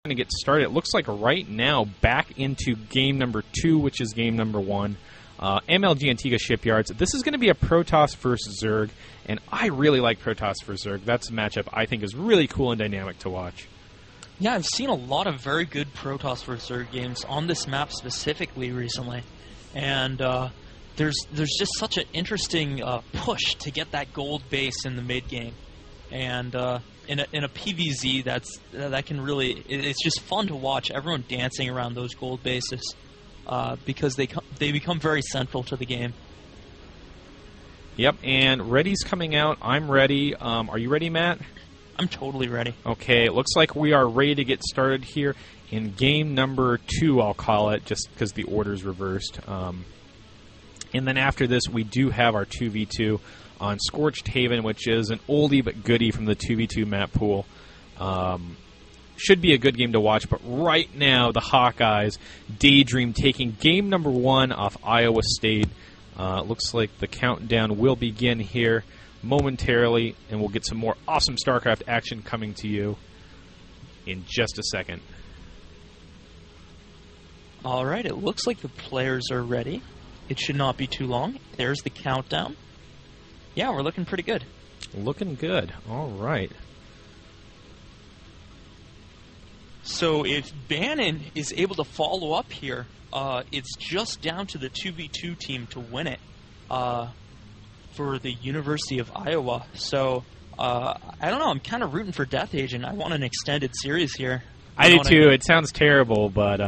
to get started. It looks like right now back into game number 2, which is game number 1. MLG Antiga Shipyards. This is going to be a Protoss versus Zerg, and I really like Protoss versus Zerg. That's a matchup I think is really cool and dynamic to watch. Yeah, I've seen a lot of very good Protoss versus Zerg games on this map specifically recently, and there's just such an interesting push to get that gold base in the mid game, and in a PvZ that can really, it's just fun to watch everyone dancing around those gold bases because they become very central to the game. Yep, and ready's coming out. I'm ready. Are you ready, Matt? I'm totally ready. Okay, it looks like we are ready to get started here in game number 2, I'll call it, just because the order's reversed. And then after this, we do have our 2v2 on Scorched Haven, which is an oldie but goodie from the 2v2 map pool. Should be a good game to watch, but right now, the Hawkeyes, Daydream, taking game number 1 off Iowa State. Looks like the countdown will begin here momentarily, and we'll get some more awesome StarCraft action coming to you in just a second. Alright, it looks like the players are ready. It should not be too long. There's the countdown. Yeah, we're looking pretty good. Looking good. Alright. So if Bannon is able to follow up here, it's just down to the 2v2 team to win it. For the University of Iowa. So, I don't know, I'm kind of rooting for Deathagent. I want an extended series here. I do too. It sounds terrible, but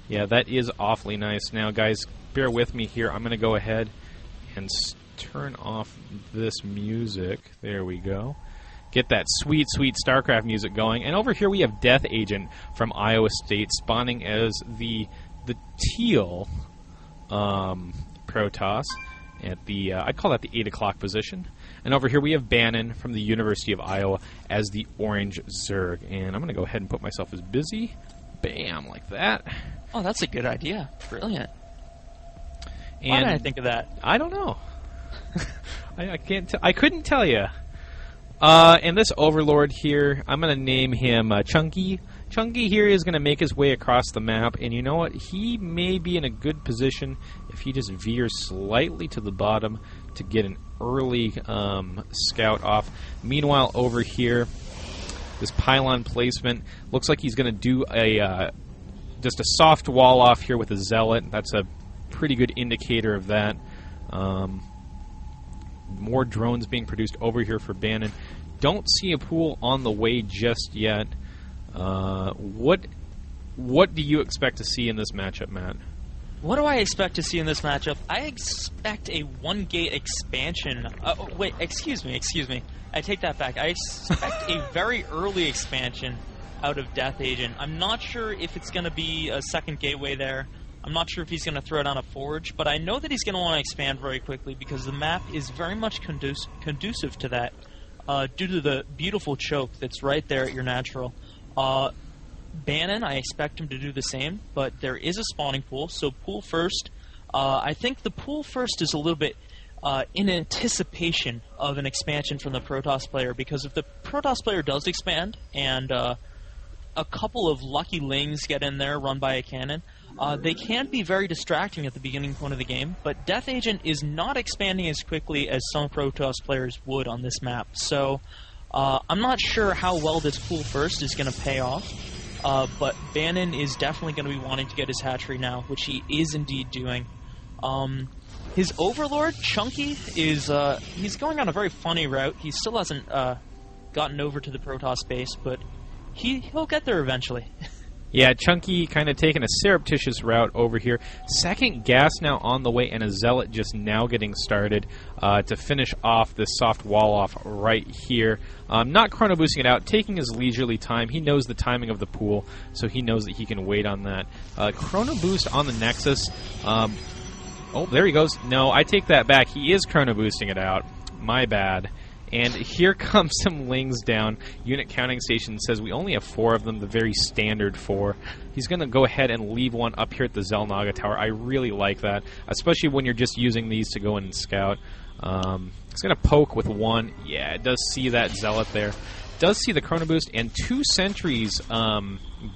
yeah, that is awfully nice. Now, guys, bear with me here. I'm going to go ahead and turn off this music. There we go. Get that sweet, sweet StarCraft music going. And over here we have Deathagent from Iowa State spawning as the teal Protoss. At the, I'd call that the 8 o'clock position. And over here we have Bannon from the University of Iowa as the orange Zerg. And I'm going to go ahead and put myself as busy. Bam, like that. Oh, that's a good idea. Brilliant. And why did I think of that? I don't know. I couldn't tell you. And this Overlord here, I'm going to name him Chunky. Chunky here is going to make his way across the map, and you know what? He may be in a good position if he just veers slightly to the bottom to get an early scout off. Meanwhile, over here, this pylon placement looks like he's going to do a just a soft wall off here with a Zealot. That's a pretty good indicator of that. More drones being produced over here for Bannon. Don't see a pool on the way just yet. What do you expect to see in this matchup, Matt? What do I expect to see in this matchup? I expect a 1-gate expansion. Wait, excuse me. I take that back. I expect a very early expansion out of Deathagent. I'm not sure if it's going to be a second gateway there. I'm not sure if he's going to throw down a forge, but I know that he's going to want to expand very quickly because the map is very much conducive to that due to the beautiful choke that's right there at your natural. Bannon, I expect him to do the same, but there is a spawning pool, so pool first. I think the pool first is a little bit in anticipation of an expansion from the Protoss player, because if the Protoss player does expand and a couple of lucky lings get in there run by a cannon, they can be very distracting at the beginning point of the game, but Deathagent is not expanding as quickly as some Protoss players would on this map, so I'm not sure how well this pool first is going to pay off, but Bannon is definitely going to be wanting to get his hatchery now, which he is indeed doing. His Overlord, Chunky, is he's going on a very funny route. He still hasn't gotten over to the Protoss base, but he'll get there eventually. Yeah, Chunky kind of taking a surreptitious route over here. Second gas now on the way, and a Zealot just now getting started to finish off this soft wall off right here. Not chrono boosting it out, taking his leisurely time. He knows the timing of the pool, so he knows that he can wait on that. Chrono boost on the Nexus. Oh, there he goes. No, I take that back. He is chrono boosting it out. My bad. And here comes some lings down. Unit counting station says we only have 4 of them, the very standard 4. He's going to go ahead and leave one up here at the Zelnaga Tower. I really like that, especially when you're just using these to go in and scout. He's going to poke with 1. Yeah, it does see that Zealot there. does see the Chrono Boost and 2 sentries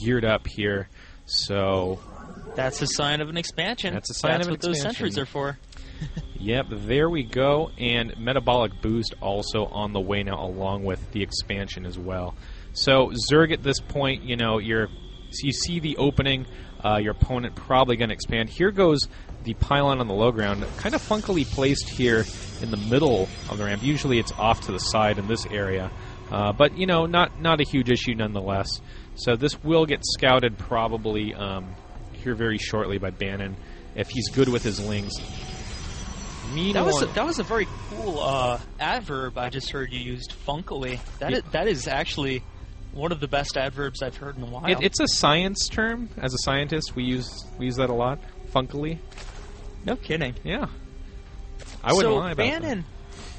geared up here. So that's a sign of an expansion. That's a sign of an expansion. That's what those sentries are for. Yep, there we go. And Metabolic Boost also on the way now, along with the expansion as well. So Zerg at this point, you know, you see the opening. Your opponent probably going to expand. Here goes the pylon on the low ground, kind of funkily placed here in the middle of the ramp. Usually it's off to the side in this area, but you know, not a huge issue nonetheless. So this will get scouted probably here very shortly by Bannon if he's good with his lings. That was a very cool adverb I just heard you used, funkily. That is actually one of the best adverbs I've heard in a while. It's a science term. As a scientist, we use that a lot. Funkily. No kidding. Yeah. I wouldn't lie about Bannon,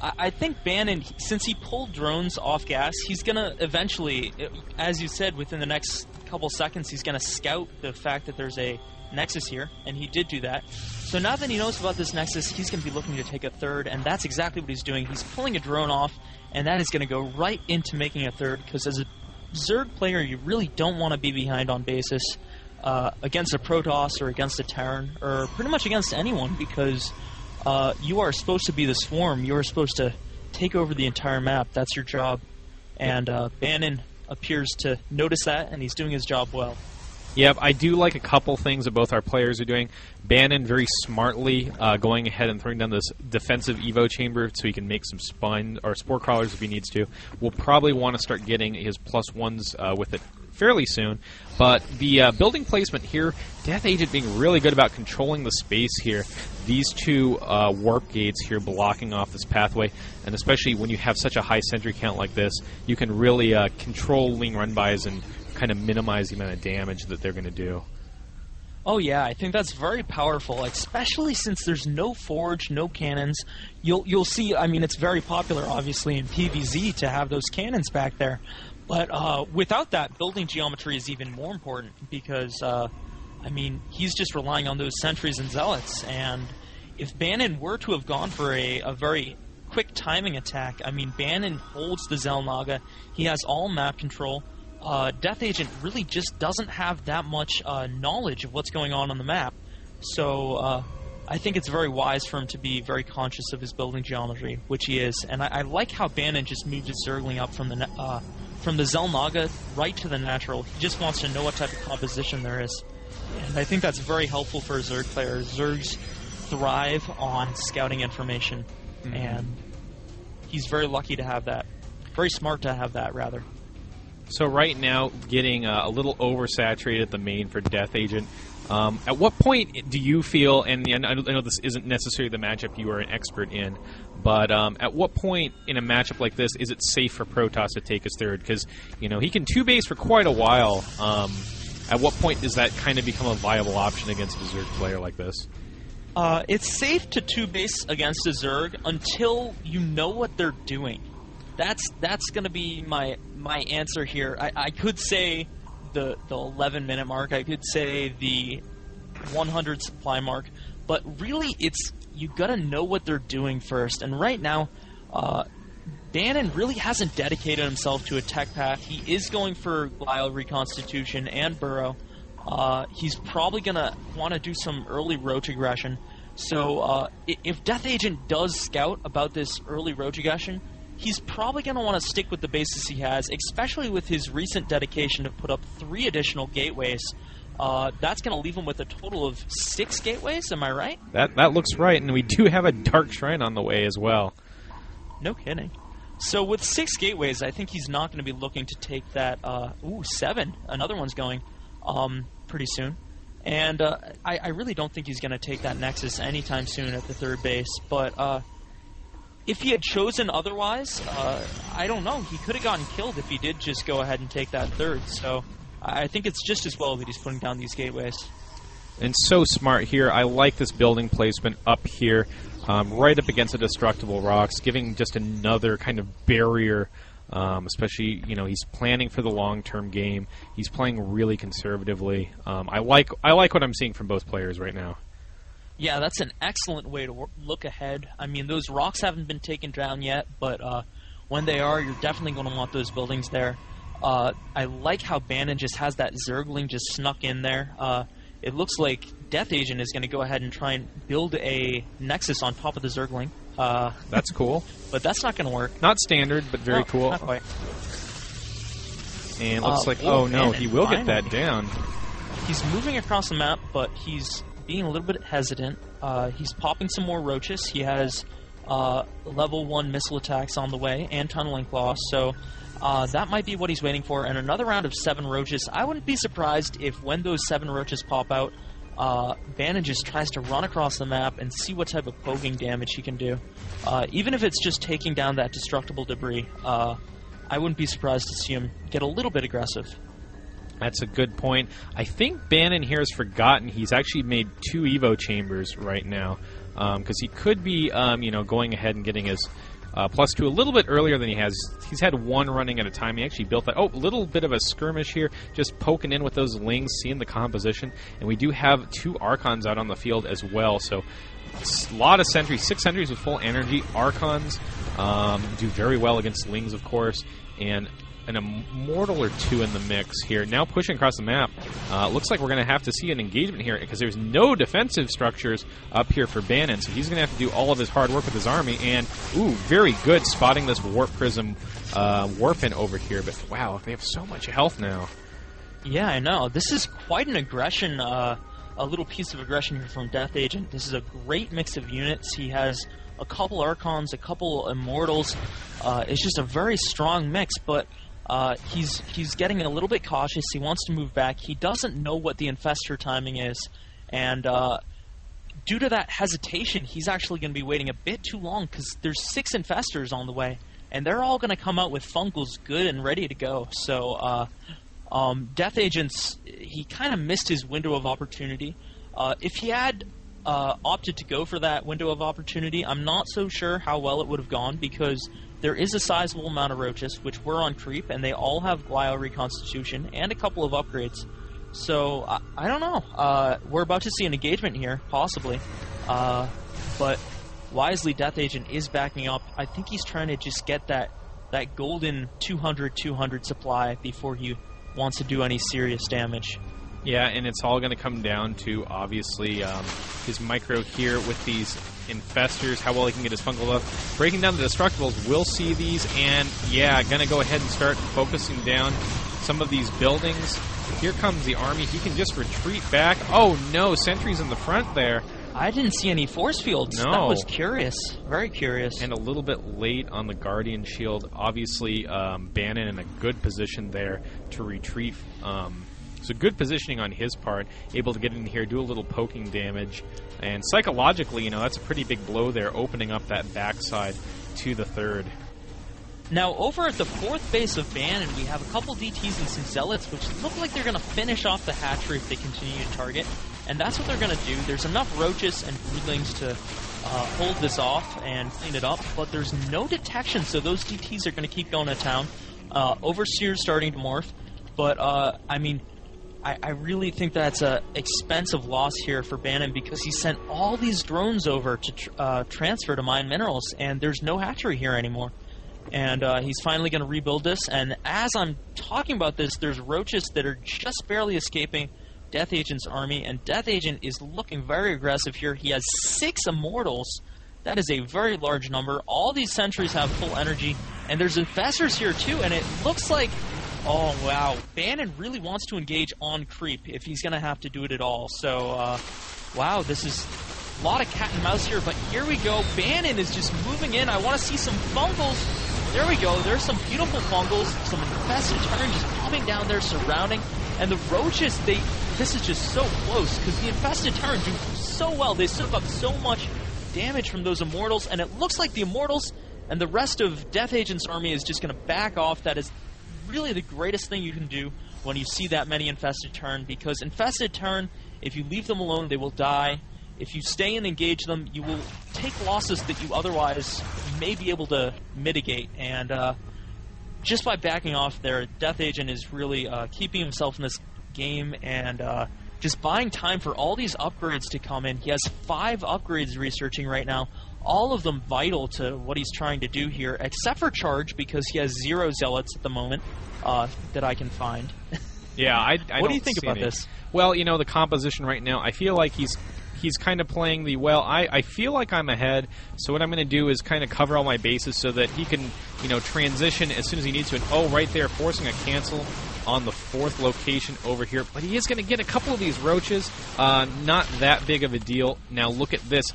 that. I think Bannon, since he pulled drones off gas, he's going to eventually, as you said, within the next couple seconds, he's going to scout the fact that there's a Nexus here, and he did do that. So now that he knows about this Nexus, he's going to be looking to take a third, and that's exactly what he's doing. He's pulling a drone off, and that is going to go right into making a third, because as a Zerg player, you really don't want to be behind on basis against a Protoss or against a Terran, or pretty much against anyone, because you are supposed to be the swarm. You are supposed to take over the entire map. That's your job. And Bannon appears to notice that, and he's doing his job well. Yep, I do like a couple things that both our players are doing. Bannon very smartly going ahead and throwing down this defensive Evo chamber so he can make some spine or spore crawlers if he needs to. We'll probably want to start getting his +1s with it fairly soon. But the building placement here, Deathagent being really good about controlling the space here. These 2 warp gates here blocking off this pathway, and especially when you have such a high sentry count like this, you can really control Ling run-bys and kind of minimize the amount of damage that they're going to do. Oh yeah, I think that's very powerful, especially since there's no forge, no cannons. You'll see, I mean, it's very popular, obviously, in PvZ to have those cannons back there. But without that, building geometry is even more important because, I mean, he's just relying on those sentries and zealots. And if Bannon were to have gone for a very quick timing attack, I mean, Bannon holds the Xel'Naga. He has all map control. Deathagent really just doesn't have that much knowledge of what's going on the map. So I think it's very wise for him to be very conscious of his building geometry, which he is. And I like how Bannon just moved his Zergling up from the Xel'Naga right to the natural. He just wants to know what type of composition there is. And I think that's very helpful for a Zerg player. Zergs thrive on scouting information, and he's very lucky to have that. Very smart to have that, rather. So right now, getting a little oversaturated at the main for Deathagent. At what point do you feel, and I know this isn't necessarily the matchup you are an expert in, but at what point in a matchup like this is it safe for Protoss to take his third? Because, you know, he can 2-base for quite a while. At what point does that kind of become a viable option against a Zerg player like this? It's safe to 2-base against a Zerg until you know what they're doing. That's going to be my answer here. I could say the 11-minute mark. I could say the 100 supply mark. But really, you got to know what they're doing first. And right now, Bannon really hasn't dedicated himself to a tech path. He is going for Glio Reconstitution and Burrow. He's probably going to want to do some early roach aggression. So if Deathagent does scout about this early roach aggression, he's probably going to want to stick with the bases he has, especially with his recent dedication to put up 3 additional gateways. That's going to leave him with a total of 6 gateways, am I right? That looks right, and we do have a Dark Shrine on the way as well. No kidding. So with 6 gateways, I think he's not going to be looking to take that... 7. Another one's going pretty soon. And I really don't think he's going to take that Nexus anytime soon at the 3rd base, but... if he had chosen otherwise, I don't know. He could have gotten killed if he did just go ahead and take that 3rd. So I think it's just as well that he's putting down these gateways. And so smart here. I like this building placement up here, right up against the destructible rocks, giving just another kind of barrier. Especially, you know, he's planning for the long-term game. He's playing really conservatively. I like what I'm seeing from both players right now. Yeah, that's an excellent way to look ahead. I mean, those rocks haven't been taken down yet, but when they are, you're definitely going to want those buildings there. I like how Bannon just has that Zergling just snuck in there. It looks like Deathagent is going to go ahead and try and build a Nexus on top of the Zergling. That's cool. But that's not going to work. Not standard, but very cool. Not quite. And looks like, oh no, he will get that down. He's moving across the map, but he's being a little bit hesitant. He's popping some more roaches. He has level 1 missile attacks on the way and tunneling claws, so that might be what he's waiting for. And another round of 7 roaches. I wouldn't be surprised if when those 7 roaches pop out, Bannon just tries to run across the map and see what type of poking damage he can do. Even if it's just taking down that destructible debris, I wouldn't be surprised to see him get a little bit aggressive. That's a good point. I think Bannon here has forgotten he's actually made 2 Evo chambers right now, because he could be, going ahead and getting his +2 a little bit earlier than he has. He's had 1 running at a time. He actually built that. Oh, a little bit of a skirmish here, just poking in with those lings, seeing the composition. And we do have 2 Archons out on the field as well, so a lot of sentries, 6 sentries with full energy. Archons do very well against lings, of course, and an Immortal or 2 in the mix here. Now pushing across the map. Looks like we're going to have to see an engagement here because there's no defensive structures up here for Bannon, so he's going to have to do all of his hard work with his army. And, ooh, very good spotting this Warp Prism warp-in over here. But, wow, they have so much health now. Yeah, I know. This is quite an aggression, a little piece of aggression here from Deathagent. This is a great mix of units. He has a couple Archons, a couple Immortals. It's just a very strong mix, but he's getting a little bit cautious. He wants to move back. He doesn't know what the Infestor timing is, and due to that hesitation, he's actually going to be waiting a bit too long because there's 6 Infestors on the way, and they're all going to come out with Fungals good and ready to go. So Deathagent's, he kind of missed his window of opportunity. If he had opted to go for that window of opportunity, I'm not so sure how well it would have gone because there is a sizable amount of roaches, which were on creep, and they all have Glio reconstitution and a couple of upgrades. So, I don't know. We're about to see an engagement here, possibly. But wisely, Deathagent is backing up. I think he's trying to just get that golden 200-200 supply before he wants to do any serious damage. Yeah, and it's all going to come down to, obviously, his micro here with these Infestors, how well he can get his fungal up. Breaking down the Destructibles, we'll see these, and, yeah, going to go ahead and start focusing down some of these buildings. Here comes the army. He can just retreat back. Oh, no, sentries in the front there. I didn't see any force fields. No. That was curious. Very curious. And a little bit late on the Guardian Shield. Obviously, Bannon in a good position there to retreat. So good positioning on his part, able to get in here, do a little poking damage. And psychologically, that's a pretty big blow there, opening up that backside to the 3rd. Now, over at the 4th base of Bannon, we have a couple DTs and some Zealots, which look like they're going to finish off the hatchery if they continue to target. And that's what they're going to do. There's enough Roaches and Broodlings to hold this off and clean it up, but there's no detection, so those DTs are going to keep going to town. Overseer's starting to morph, but, I really think that's an expensive loss here for Bannon because he sent all these drones over to transfer to mine minerals, and there's no hatchery here anymore. And he's finally going to rebuild this, and as I'm talking about this, there's roaches that are just barely escaping Deathagent's army, and Deathagent is looking very aggressive here. He has 6 Immortals. That is a very large number. All these sentries have full energy, and there's Infestors here too, and it looks like, oh wow, Bannon really wants to engage on creep if he's going to have to do it at all. So, wow, this is a lot of cat and mouse here, but here we go. Bannon is just moving in. I want to see some Fungals. There we go. There's some beautiful Fungals, some Infested Turn just coming down there, surrounding. And the Roaches, this is just so close, because the Infested Turn do so well. They soak up so much damage from those Immortals, and it looks like the Immortals and the rest of Deathagent's army is just going to back off. That is really the greatest thing you can do when you see that many Infested Turn, because Infested Turn, if you leave them alone, they will die. If you stay and engage them, you will take losses that you otherwise may be able to mitigate. And just by backing off there, Deathagent is really keeping himself in this game and just buying time for all these upgrades to come in. He has 5 upgrades researching right now. all of them vital to what he's trying to do here, except for Charge, because he has 0 Zealots at the moment that I can find. Yeah, I what do you think about this? Well, you know, the composition right now, I feel like he's kind of playing the, well, I feel like I'm ahead, so what I'm going to do is kind of cover all my bases so that he can, you know, transition as soon as he needs to. And, oh, right there, forcing a cancel on the 4th location over here. But he is going to get a couple of these roaches. Not that big of a deal. Now, look at this.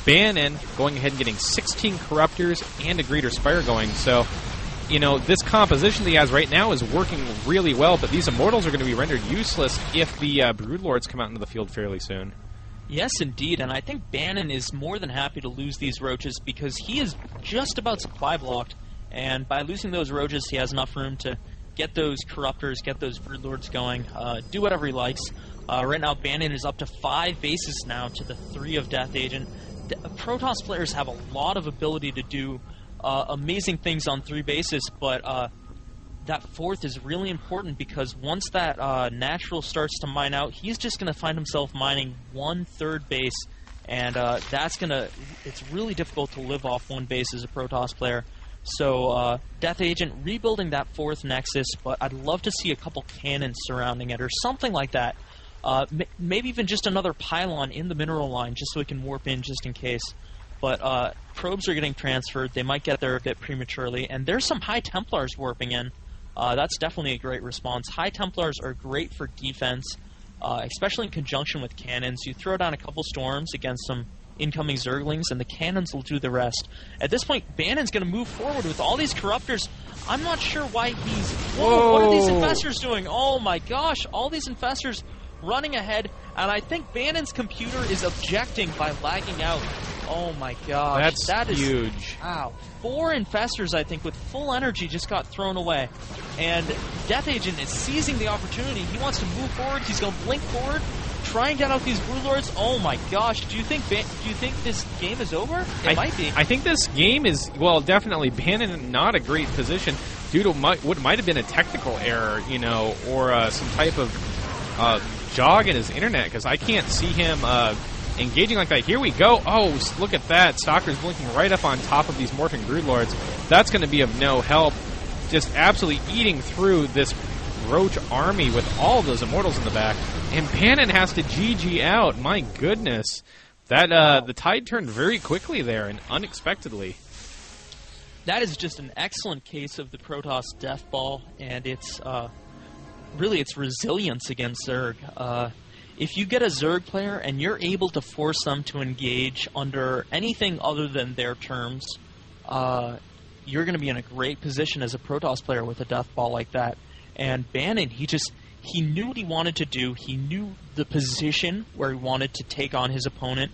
Bannon going ahead and getting 16 Corruptors and a Greater Spire going. So, you know, this composition that he has right now is working really well, but these Immortals are going to be rendered useless if the Broodlords come out into the field fairly soon. Yes, indeed, and I think Bannon is more than happy to lose these roaches because he is just about supply blocked, and by losing those roaches, he has enough room to get those Corruptors, get those Broodlords going, do whatever he likes. Right now, Bannon is up to 5 bases now to the 3 of Deathagent. Protoss players have a lot of ability to do amazing things on 3 bases, but that 4th is really important because once that natural starts to mine out, he's just going to find himself mining 1/3 base, and it's really difficult to live off 1 base as a Protoss player. So Deathagent rebuilding that 4th Nexus, but I'd love to see a couple cannons surrounding it or something like that. Maybe even just another pylon in the mineral line just so it can warp in just in case. But probes are getting transferred. They might get there a bit prematurely, and there's some High Templars warping in. That's definitely a great response. High Templars are great for defense, especially in conjunction with cannons. You throw down a couple storms against some incoming Zerglings, and the cannons will do the rest. At this point, Bannon's going to move forward with all these Corruptors. I'm not sure why he's... Whoa, what are these Infestors doing? Oh my gosh, all these Infestors running ahead, and I think Bannon's computer is objecting by lagging out. Oh my gosh. That is huge. Wow. 4 Infestors, I think, with full energy just got thrown away. And Deathagent is seizing the opportunity. He wants to move forward. He's going to blink forward, try and get out these Broodlords. Oh my gosh. Do you think this game is over? It might be. I think this game is, well, definitely Bannon in not a great position due to what might have been a technical error, you know, or some type of jog in his internet, because I can't see him engaging like that. Here we go. Oh, look at that. Stalker's blinking right up on top of these morphing Broodlords. That's going to be of no help. Just absolutely eating through this Roach army with all of those Immortals in the back. And Bannon has to GG out. My goodness. That the tide turned very quickly there and unexpectedly. That is just an excellent case of the Protoss death ball, and it's really its resilience against Zerg. If you get a Zerg player and you're able to force them to engage under anything other than their terms, you're going to be in a great position as a Protoss player with a death ball like that. And Bannon, he knew what he wanted to do. He knew the position where he wanted to take on his opponent,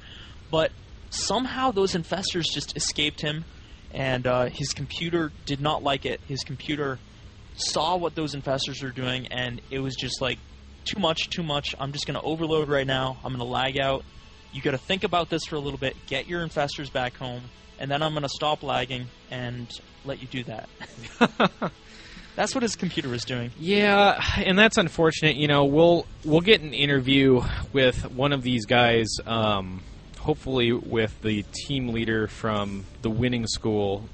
but somehow those Infestors just escaped him, and his computer did not like it. His computer saw what those Infestors were doing, and it was just like, too much. I'm just going to overload right now. I'm going to lag out. You got to think about this for a little bit. Get your Infestors back home, and then I'm going to stop lagging and let you do that. That's what his computer was doing. Yeah, and that's unfortunate. You know, we'll get an interview with one of these guys, hopefully with the team leader from the winning school